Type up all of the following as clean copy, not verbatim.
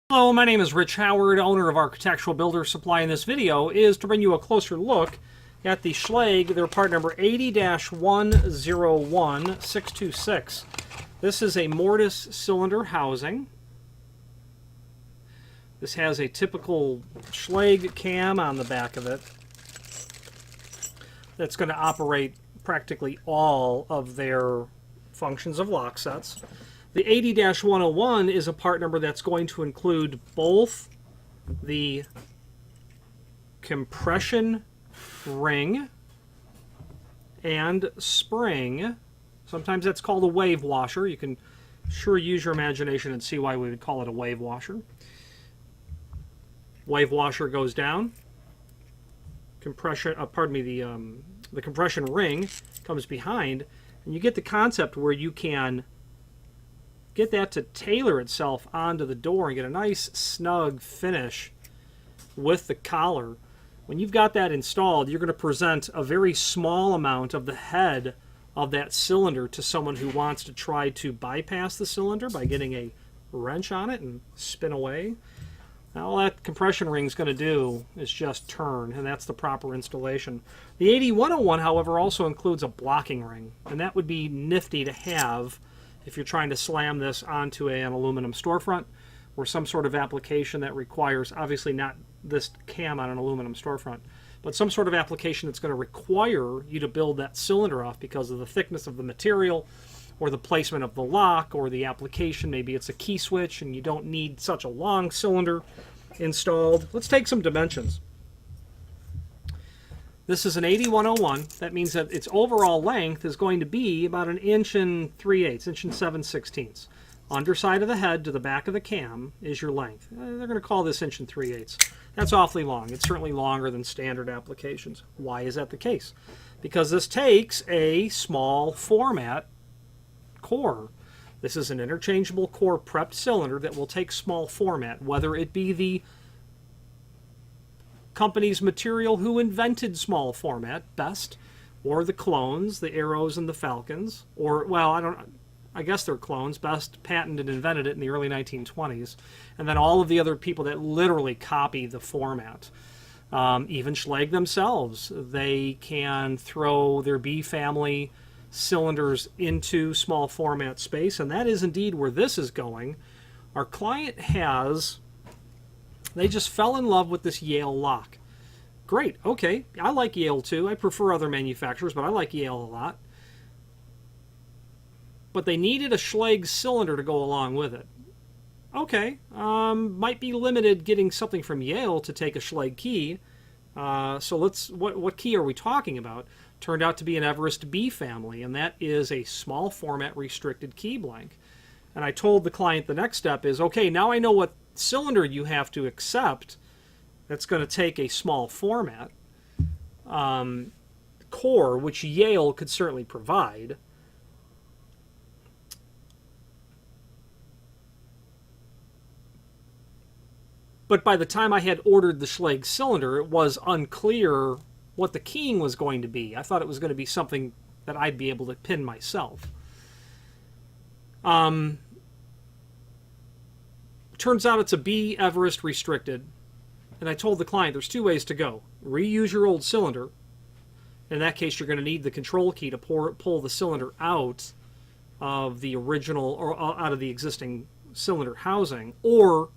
Hello, my name is Rich Howard, owner of Architectural Builder Supply, and this video is to bring you a closer look at the Schlage, their part number 80-101626. This is a mortise cylinder housing. This has a typical Schlage cam on the back of it that's going to operate practically all of their functions of lock sets. The 80-101 is a part number that's going to include both the compression ring and spring. Sometimes that's called a wave washer. You can sure use your imagination and see why we would call it a wave washer. Wave washer goes down. The compression ring comes behind, and you get the concept where you can get that to tailor itself onto the door and get a nice snug finish with the collar. When you've got that installed, you're going to present a very small amount of the head of that cylinder to someone who wants to try to bypass the cylinder by getting a wrench on it and spin away. Now, all that compression ring is going to do is just turn, and that's the proper installation. The 80-101, however, also includes a blocking ring, and that would be nifty to have if you're trying to slam this onto an aluminum storefront or some sort of application that requires, obviously not this cam on an aluminum storefront, but some sort of application that's going to require you to build that cylinder off because of the thickness of the material or the placement of the lock or the application. Maybe it's a key switch and you don't need such a long cylinder installed. Let's take some dimensions. This is an 80-101. That means that its overall length is going to be about 1 3/8, 1 7/16. Underside of the head to the back of the cam is your length. They're going to call this 1 3/8. That's awfully long. It's certainly longer than standard applications. Why is that the case? Because this takes a small format core. This is an interchangeable core prepped cylinder that will take small format, whether it be the company's material who invented small format best, or the clones, the Arrows and the Falcons, or, well, I guess they're clones. Best patented and invented it in the early 1920s, and then all of the other people that literally copy the format. Even Schlage themselves, they can throw their B family cylinders into small format space, and that is indeed where this is going. Our client they just fell in love with this Yale lock. Great, okay, I like Yale too. I prefer other manufacturers, but I like Yale a lot. But they needed a Schlage cylinder to go along with it. Okay, might be limited getting something from Yale to take a Schlage key. So what key are we talking about? Turned out to be an Everest B family, and that is a small format restricted key blank. And I told the client the next step is, okay, now I know what cylinder you have to accept that's going to take a small format core, which Yale could certainly provide. But by the time I had ordered the Schlage cylinder, it was unclear what the keying was going to be. I thought it was going to be something that I'd be able to pin myself. Turns out it's a B Everest restricted, and I told the client there's 2 ways to go. Reuse your old cylinder. In that case, you're going to need the control key to pull the cylinder out of the original, or out of the existing cylinder housing, or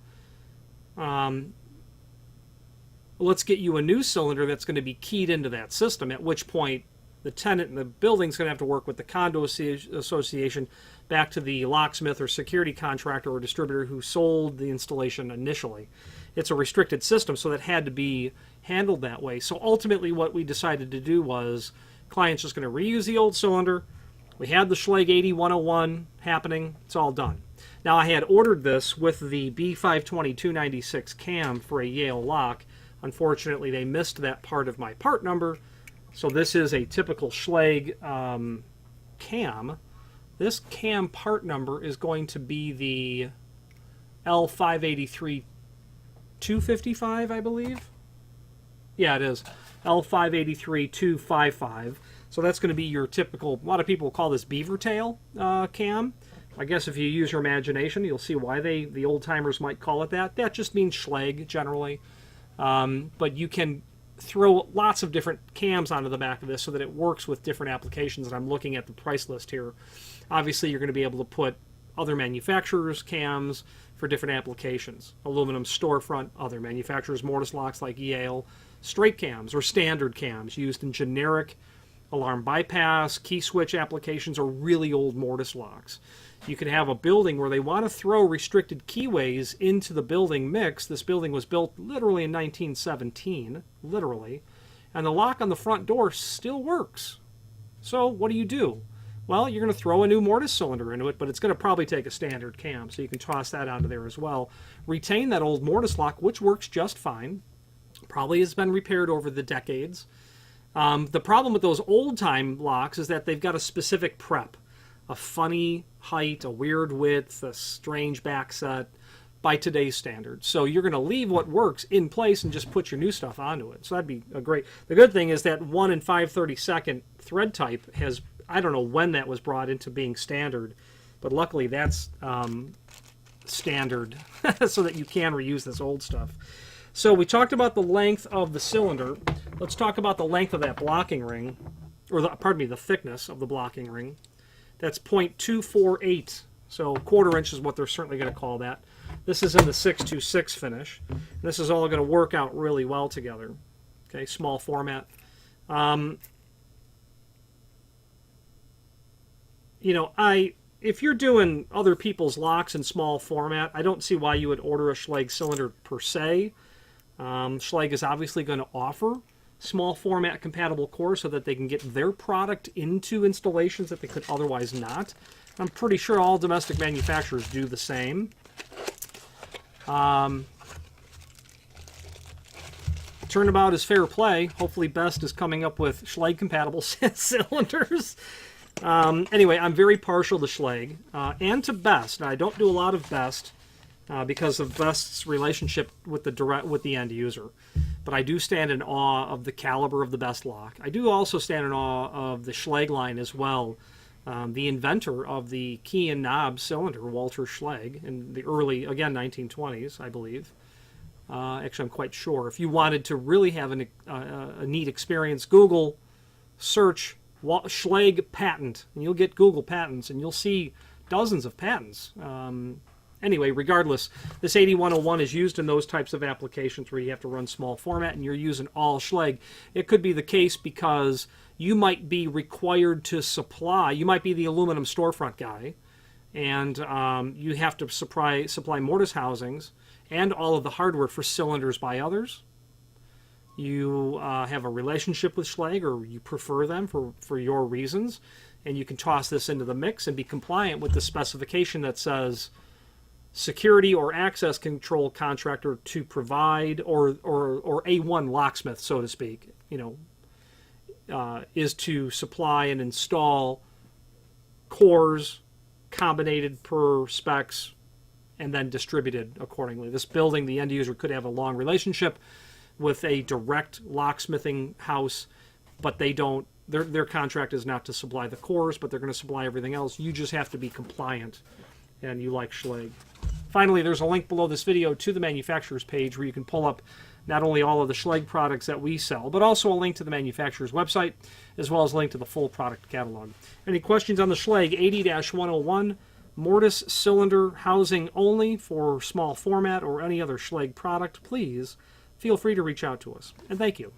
let's get you a new cylinder that's going to be keyed into that system, at which point the tenant in the building is going to have to work with the condo association back to the locksmith or security contractor or distributor who sold the installation initially. It's a restricted system, so that had to be handled that way. So ultimately what we decided to do was, client's just going to reuse the old cylinder. We had the Schlage 80-101 happening. It's all done. Now, I had ordered this with the B520-296 cam for a Yale lock. Unfortunately, they missed that part of my part number. So this is a typical Schlage cam. This cam part number is going to be the L583-255, I believe. Yeah, it is. L583-255. So that's going to be your typical, a lot of people call this beaver tail cam. I guess if you use your imagination, you'll see why the old-timers might call it that. That just means Schlage, generally. But you can throw lots of different cams onto the back of this so that it works with different applications, and I'm looking at the price list here. Obviously, you're going to be able to put other manufacturers' cams for different applications. Aluminum storefront, other manufacturers' mortise locks like Yale, straight cams or standard cams used in generic alarm bypass, key switch applications, or really old mortise locks. You could have a building where they want to throw restricted keyways into the building mix. This building was built literally in 1917, literally, and the lock on the front door still works. So what do? Well, you're going to throw a new mortise cylinder into it, but it's going to probably take a standard cam, so you can toss that onto there as well. Retain that old mortise lock, which works just fine. Probably has been repaired over the decades. The problem with those old-time locks is that they've got a specific prep. A funny height, a weird width, a strange back set by today's standards. So you're going to leave what works in place and just put your new stuff onto it. So that'd be a great... The good thing is that 1 and 5/32 thread type has... I don't know when that was brought into being standard, but luckily that's standard so that you can reuse this old stuff. So we talked about the length of the cylinder. Let's talk about the length of that blocking ring, or the thickness of the blocking ring. That's 0.248, so 1/4 inch is what they're certainly going to call that. This is in the 626 finish. This is all going to work out really well together. Okay, small format. You know, if you're doing other people's locks in small format, I don't see why you would order a Schlage cylinder per se. Schlage is obviously going to offer small format compatible cores so that they can get their product into installations that they could otherwise not. I'm pretty sure all domestic manufacturers do the same. Turnabout is fair play. Hopefully Best is coming up with Schlage compatible cylinders. Anyway, I'm very partial to Schlage and to Best. Now, I don't do a lot of Best because of Best's relationship with the end user. But I do stand in awe of the caliber of the Best lock. I do also stand in awe of the Schlage line as well. The inventor of the key and knob cylinder, Walter Schlage, in the early, again, 1920s, I believe. Actually, I'm quite sure. If you wanted to really have a neat experience, Google, search Schlage patent, and you'll get Google patents, and you'll see dozens of patents. Anyway, regardless, this 8101 is used in those types of applications where you have to run small format and you're using all Schlage. It could be the case because you might be required to supply, you might be the aluminum storefront guy, and you have to supply mortise housings and all of the hardware for cylinders by others. You have a relationship with Schlage, or you prefer them for your reasons, and you can toss this into the mix and be compliant with the specification that says security or access control contractor to provide, or A1 locksmith, so to speak, is to supply and install cores combinated per specs and then distributed accordingly. This building, the end user could have a long relationship with a direct locksmithing house, but they don't, their contract is not to supply the cores, but they're going to supply everything else. You just have to be compliant, and you like Schlage. Finally, there's a link below this video to the manufacturer's page where you can pull up not only all of the Schlage products that we sell, but also a link to the manufacturer's website, as well as a link to the full product catalog. Any questions on the Schlage 80-101 mortise cylinder housing only for small format or any other Schlage product, please feel free to reach out to us. And thank you.